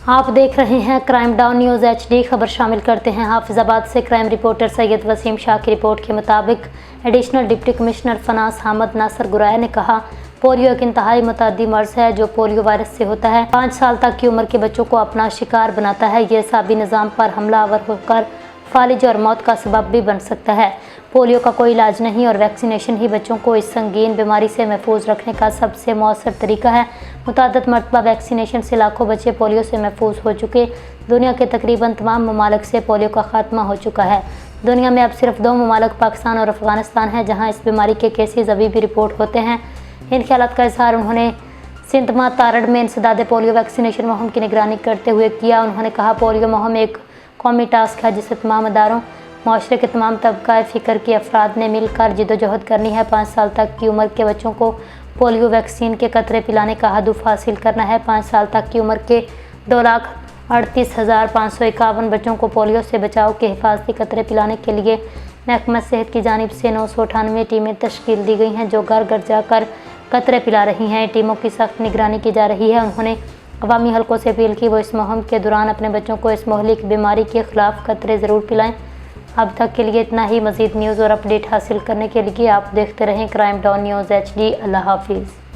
आप देख रहे हैं क्राइम डाउन न्यूज़ HD। खबर शामिल करते हैं हाफिजाबाद से। क्राइम रिपोर्टर सैयद वसीम शाह की रिपोर्ट के मुताबिक एडिशनल डिप्टी कमिश्नर फनास हामद नासर गुराया ने कहा, पोलियो एक इंतहाई मुतअद्दी मर्ज है जो पोलियो वायरस से होता है। 5 साल तक की उम्र के बच्चों को अपना शिकार बनाता है। ये एसाबी निज़ाम पर हमलावर होकर फालिज और मौत का सबब भी बन सकता है। पोलियो का कोई इलाज नहीं और वैक्सीनेशन ही बच्चों को इस संगीन बीमारी से महफूज रखने का सबसे मौसर तरीका है। मुतअद्दिद मरतबा वैक्सीनेशन से लाखों बच्चे पोलियो से महफूज हो चुके। दुनिया के तकरीबन तमाम ममालिक से पोलियो का खात्मा हो चुका है। दुनिया में अब सिर्फ 2 ममालिक पाकिस्तान और अफगानिस्तान हैं जहाँ इस बीमारी के केसेज अभी भी रिपोर्ट होते हैं। इन ख्यालात का इजहार उन्होंने सिंधमा तारड़ में इंसदाद पोलियो वैक्सीनेशन मुहिम की निगरानी करते हुए किया। उन्होंने कहा, पोलियो मुहिम एक कौमी टास्क है जिसे तमाम अदारों, माशरे के तमाम तबका फ़िक्र के अफराद ने मिलकर जिदोजहद करनी है। 5 साल तक की उम्र के बच्चों को पोलियो वैक्सीन के कतरे पिलाने का हदफ हासिल करना है। 5 साल तक की उम्र के 2,38,551 बच्चों को पोलियो से बचाव के हिफाजती कतरे पिलाने के लिए महकमा सेहत की जानिब से 998 टीमें तश्कील दी गई हैं जो घर घर जाकर कतरे पिला रही हैं। टीमों की सख्त निगरानी की जा रही है। उन्होंने अवामी हलकों से अपील की वो इस मुहिम के दौरान अपने बच्चों को इस मोहलिक बीमारी के खिलाफ कतरे ज़रूर पिलाएं। अब तक के लिए इतना ही। मज़ीद न्यूज़ और अपडेट हासिल करने के लिए आप देखते रहें क्राइम डाउन न्यूज़ HD। अल्लाह हाफिज़।